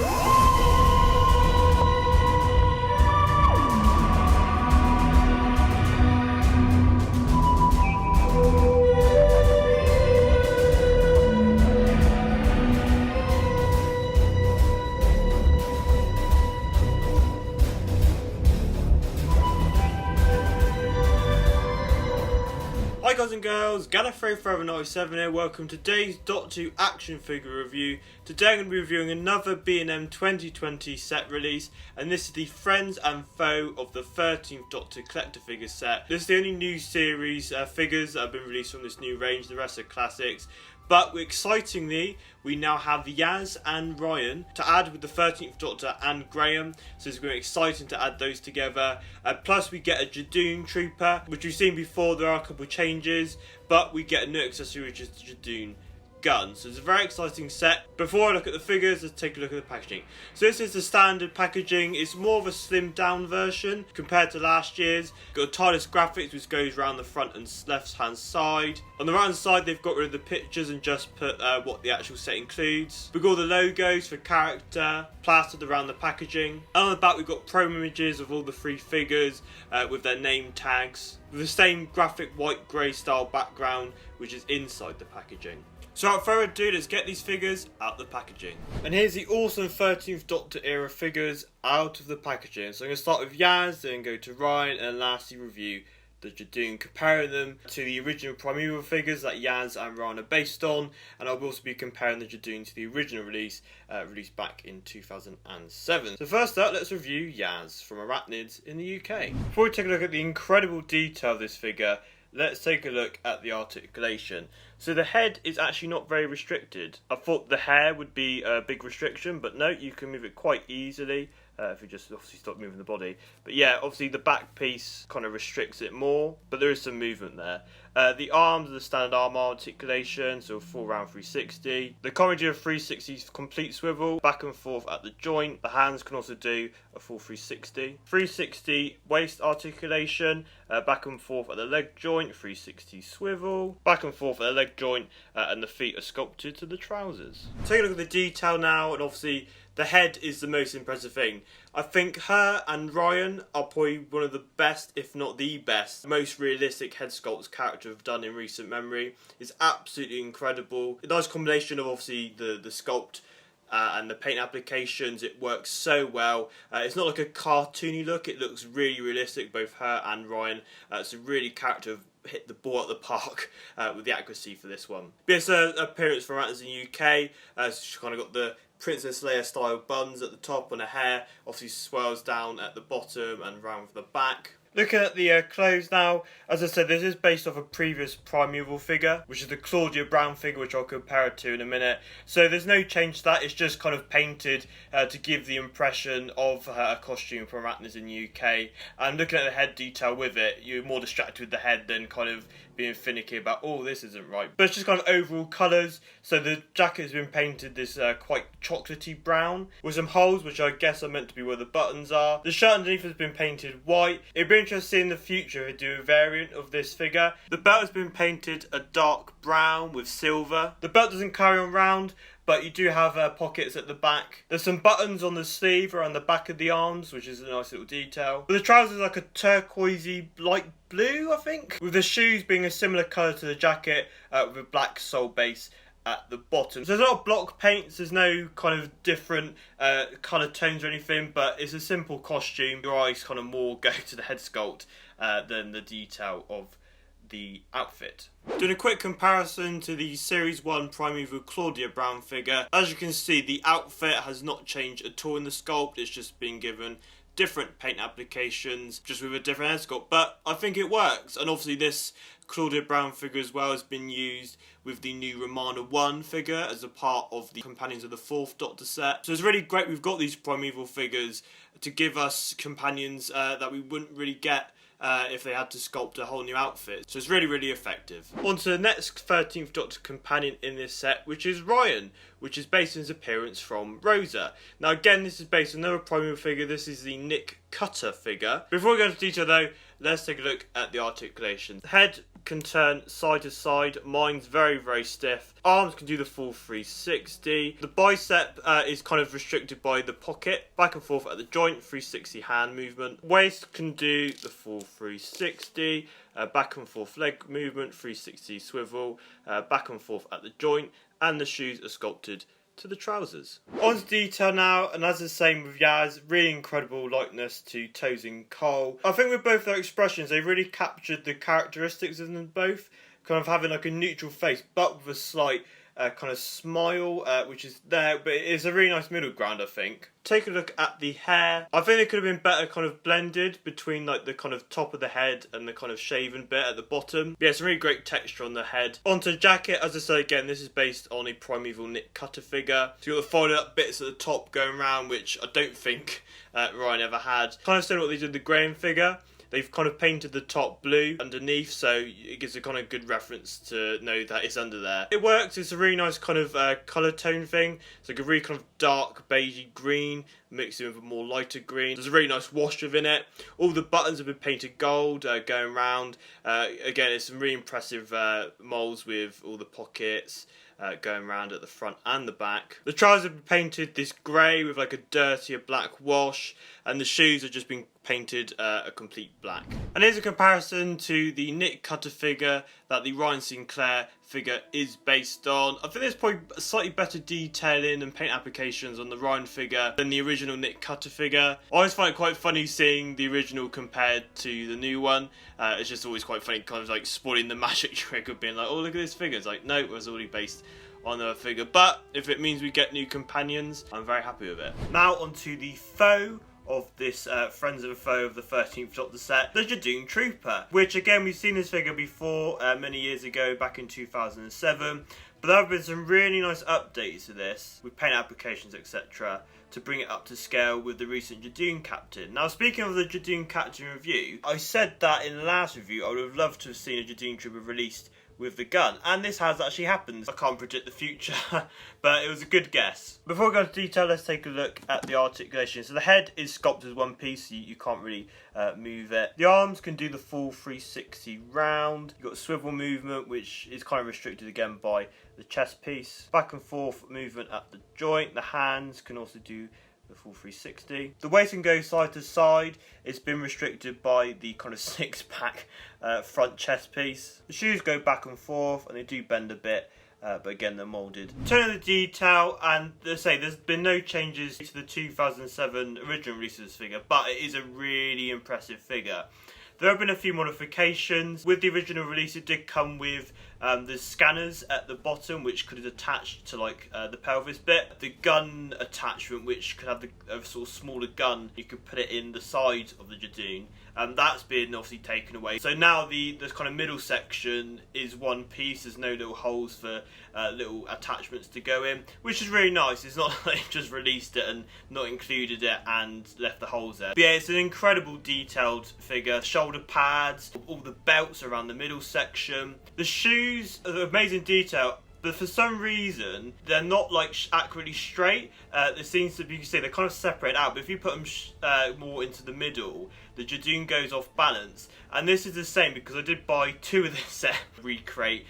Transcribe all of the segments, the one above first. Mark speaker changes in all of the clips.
Speaker 1: Hi guys and girls, Gallifrey Forever 97 here. Welcome to today's Doctor Who action figure review. Today I'm going to be reviewing another B&M 2020 set release, and this is the Friends and Foe of the 13th Doctor collector figure set. This is the only new series figures that have been released from this new range. The rest are classics. But excitingly, we now have Yaz and Ryan to add with the 13th Doctor and Graham. So it's going to be exciting to add those together. Plus we get a Jaden Trooper, which we've seen before. There are a couple of changes, but we get a new accessory, which is the Jaden gun. So it's a very exciting set. Before I look at the figures, let's take a look at the packaging. So this is the standard packaging. It's more of a slimmed down version compared to last year's. Got TARDIS graphics which goes around the front and left hand side. On the right hand side they've got rid of the pictures and just put what the actual set includes. We've got all the logos for character plastered around the packaging. And on the back we've got promo images of all the three figures with their name tags, with the same graphic white grey style background which is inside the packaging. So without further ado, let's get these figures out the packaging. And here's the awesome 13th Doctor era figures out of the packaging. So I'm going to start with Yaz, then go to Ryan, and lastly review the Jadoon, comparing them to the original Primeval figures that Yaz and Ryan are based on. And I will also be comparing the Jadoon to the original release, released back in 2007. So first up, let's review Yaz from Arachnids in the UK. Before we take a look at the incredible detail of this figure, let's take a look at the articulation. So the head is actually not very restricted. I thought the hair would be a big restriction, but no, you can move it quite easily if you just obviously stop moving the body. But yeah, obviously the back piece kind of restricts it more, but there is some movement there. The arms are the standard arm articulation, so full round 360. The comedy of 360 complete swivel, back and forth at the joint. The hands can also do a full 360. 360 waist articulation, back and forth at the leg joint, 360 swivel, back and forth at the leg joint, and the feet are sculpted to the trousers. Take a look at the detail now, and obviously the head is the most impressive thing. I think her and Ryan are probably one of the best, if not the best, most realistic head sculpts character have done in recent memory. It's absolutely incredible. A nice combination of obviously the sculpt and the paint applications. It works so well. It's not like a cartoony look. It looks really realistic, both her and Ryan. It's a really character hit the ball at the park with the accuracy for this one. But it's an appearance from Arachnids in the UK. She's kind of got the Princess Leia style buns at the top, and her hair obviously swirls down at the bottom and round from the back. Looking at the clothes now, as I said, this is based off a previous Primeval figure, which is the Claudia Brown figure, which I'll compare it to in a minute. So there's no change to that, it's just kind of painted to give the impression of her costume from Arachnids in the UK. And looking at the head detail with it, you're more distracted with the head than kind of being finicky about, oh, this isn't right. But it's just kind of overall colours. So the jacket has been painted this quite chocolatey brown, with some holes, which I guess are meant to be where the buttons are. The shirt underneath has been painted white. It'd be interesting to see in the future if they do a variant of this figure. The belt has been painted a dark brown with silver. The belt doesn't carry on round, but you do have pockets at the back. There's some buttons on the sleeve or on the back of the arms, which is a nice little detail. But the trousers are like a turquoisey light blue, I think, with the shoes being a similar colour to the jacket with a black sole base at the bottom. So there's a lot of block paints, there's no kind of different colour tones or anything, but it's a simple costume. Your eyes kind of more go to the head sculpt than the detail of the outfit. Doing a quick comparison to the Series 1 Primeval Claudia Brown figure, as you can see the outfit has not changed at all in the sculpt, it's just been given different paint applications, just with a different head sculpt, but I think it works. And obviously this Claudia Brown figure as well has been used with the new Romana 1 figure as a part of the Companions of the 4th Doctor set. So it's really great we've got these Primeval figures to give us companions that we wouldn't really get if they had to sculpt a whole new outfit. So it's really, really effective. On to the next 13th Doctor companion in this set, which is Ryan, which is based on his appearance from Rosa. Now again, this is based on another Primeval figure. This is the Nick Cutter figure. Before we go into detail though, let's take a look at the articulation. The head can turn side to side. Mine's very, very stiff. Arms can do the full 360. The bicep is kind of restricted by the pocket. Back and forth at the joint, 360 hand movement. Waist can do the full 360. Back and forth leg movement, 360 swivel. Back and forth at the joint. And the shoes are sculpted to the trousers. On to detail now, and as the same with Yaz, really incredible likeness to Toes and Cole. I think with both their expressions, they really captured the characteristics of them both, kind of having like a neutral face, but with a slight kind of smile, which is there, but it is a really nice middle ground, I think. Take a look at the hair. I think it could have been better kind of blended between like the kind of top of the head and the kind of shaven bit at the bottom. But yeah, some really great texture on the head. Onto the jacket, as I say again, this is based on a primeval knit cutter figure. So you've got the folded up bits at the top going around, which I don't think Ryan ever had. Kind of similar to what they did with the Graham figure. They've kind of painted the top blue underneath, so it gives a kind of good reference to know that it's under there. It works. It's a really nice kind of colour tone thing. It's like a really kind of dark beigey green mixed in with a more lighter green. There's a really nice wash within it. All the buttons have been painted gold going round. Again, it's some really impressive moulds with all the pockets going around at the front and the back. The trousers have been painted this grey with like a dirtier black wash, and the shoes have just been painted a complete black. And here's a comparison to the knit cutter figure that the Ryan Sinclair figure is based on. I think there's probably slightly better detailing and paint applications on the Ryan figure than the original knit cutter figure. I always find it quite funny seeing the original compared to the new one. It's just always quite funny, kind of like spoiling the magic trick of being like, oh, look at this figure. It's like, no, it was already based on a figure. But if it means we get new companions, I'm very happy with it. Now onto the faux of this Friends of a Foe of the 13th Doctor set, the Jaden Trooper, which again we've seen this figure before many years ago, back in 2007, but there have been some really nice updates to this with paint applications, etc., to bring it up to scale with the recent Jaden Captain. Now, speaking of the Jaden Captain review, I said that in the last review I would have loved to have seen a Jaden Trooper released with the gun, and this has actually happened. I can't predict the future, but it was a good guess. Before we go into detail, let's take a look at the articulation. So the head is sculpted as one piece, so you can't really move it. The arms can do the full 360 round. You've got swivel movement, which is kind of restricted again by the chest piece. Back and forth movement at the joint. The hands can also do the full 360. The waist can go side to side. It's been restricted by the kind of six-pack front chest piece. The shoes go back and forth and they do bend a bit, but again they're moulded. Turning the detail, and let's say there's been no changes to the 2007 original release of this figure, but it is a really impressive figure. There have been a few modifications. With the original release, it did come with the scanners at the bottom, which could have attached to like the pelvis bit. The gun attachment, which could have a sort of smaller gun, you could put it in the side of the Jadoon. That's been obviously taken away. So now the kind of middle section is one piece. There's no little holes for little attachments to go in, which is really nice. It's not like just released it and not included it and left the holes there. But yeah, it's an incredible detailed figure. Shoulder pads, all the belts around the middle section. The shoes are amazing detail, but for some reason they're not like accurately straight. There seems to be, you can see they're kind of separated out, but if you put them more into the middle, the Jadoon goes off balance. And this is the same because I did buy two of this set recreate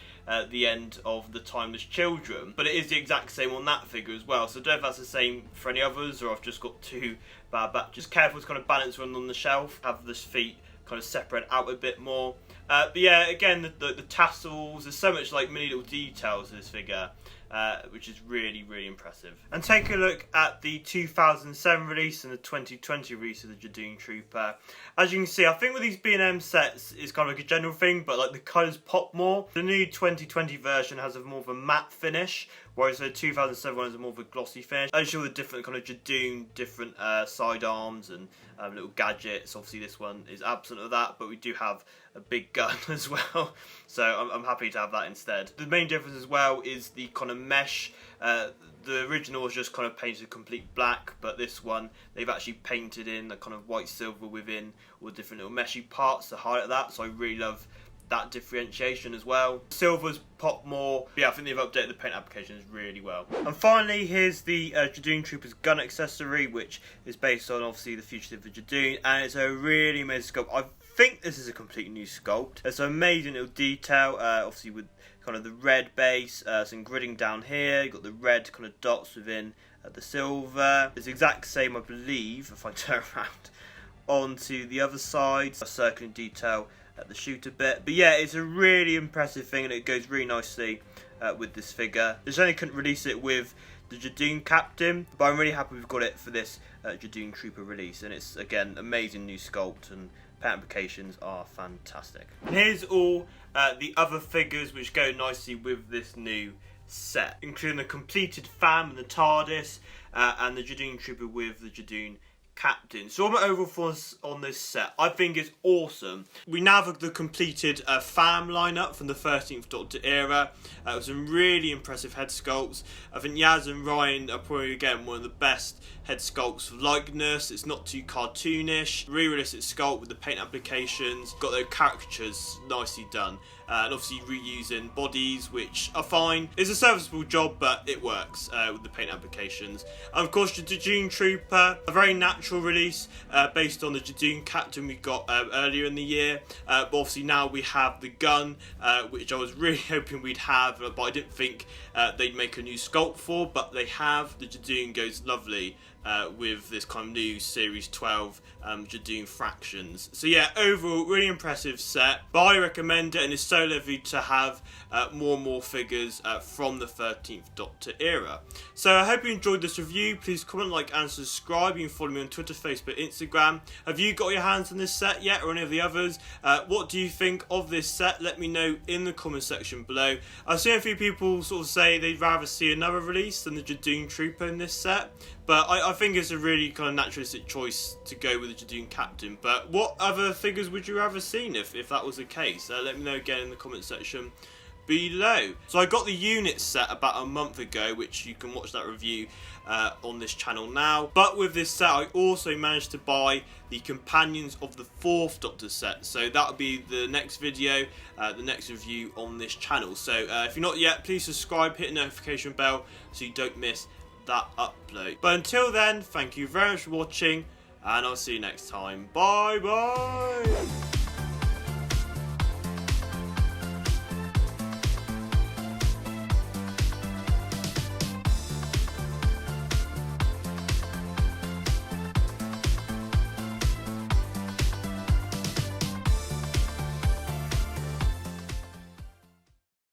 Speaker 1: the end of the Timeless Children, but it is the exact same on that figure as well. So I don't know if that's the same for any others or I've just got two bad batches. Just careful to kind of balance one on the shelf, have the feet kind of separate out a bit more. But yeah, again, the tassels, there's so much like mini little details to this figure, which is really, really impressive. And take a look at the 2007 release and the 2020 release of the Jaden Trooper. As you can see, I think with these B&M sets, it's kind of like a general thing, but like the colours pop more. The new 2020 version has a more of a matte finish, whereas the 2007 one has a more of a glossy finish. As you all the different kind of Jadoon, different sidearms and little gadgets. Obviously this one is absent of that, but we do have a big gun as well, so I'm happy to have that instead. The main difference as well is the kind of mesh. The original was just kind of painted complete black, but this one they've actually painted in the kind of white silver within all the different little meshy parts to highlight that, so I really love that differentiation as well. Silvers pop more. Yeah, I think they've updated the paint applications really well. And finally, here's the Jaden Trooper's gun accessory, which is based on obviously the fugitive of Jadoon, and it's a really amazing sculpt. I think this is a completely new sculpt. There's some amazing little detail, obviously with kind of the red base, some gridding down here. You've got the red kind of dots within the silver. It's the exact same, I believe, if I turn around onto the other side. A circling detail at the shooter bit. But yeah, it's a really impressive thing, and it goes really nicely with this figure. They only couldn't release it with the Jaden Captain, but I'm really happy we've got it for this Jaden Trooper release, and it's, again, amazing new sculpt, and paint applications are fantastic. And here's all the other figures which go nicely with this new set, including the completed fam and the TARDIS, and the Jaden Trooper with the Jaden Captain. So all my overall thoughts on this set, I think it's awesome. We now have the completed fam lineup from the 13th Doctor era, with some really impressive head sculpts. I think Yaz and Ryan are probably, again, one of the best head sculpts for likeness. It's not too cartoonish, really realistic sculpt with the paint applications, got their caricatures nicely done. And obviously reusing bodies, which are fine. It's a serviceable job, but it works with the paint applications. And of course, the Jaden Trooper, a very natural release based on the Jaden Captain we got earlier in the year. But obviously now we have the gun, which I was really hoping we'd have, but I didn't think they'd make a new sculpt for, but they have. The Jaden goes lovely with this kind of new Series 12 Jaden Fractions. So yeah, overall, really impressive set. But I recommend it, and it's so lovely to have more and more figures from the 13th Doctor era. So I hope you enjoyed this review. Please comment, like, and subscribe. You can follow me on Twitter, Facebook, Instagram. Have you got your hands on this set yet, or any of the others? What do you think of this set? Let me know in the comment section below. I've seen a few people sort of say they'd rather see another release than the Jaden Trooper in this set, but I think it's a really kind of naturalistic choice to go with the Jaden Captain. But what other figures would you rather seen if that was the case? Let me know again in the comment section below. So I got the unit set about a month ago, which you can watch that review on this channel now. But with this set, I also managed to buy the companions of the 4th Doctor set. So that'll be the next video, the next review on this channel. So if you're not yet, please subscribe, hit the notification bell so you don't miss that upload. But until then, thank you very much for watching, and I'll see you next time. Bye bye.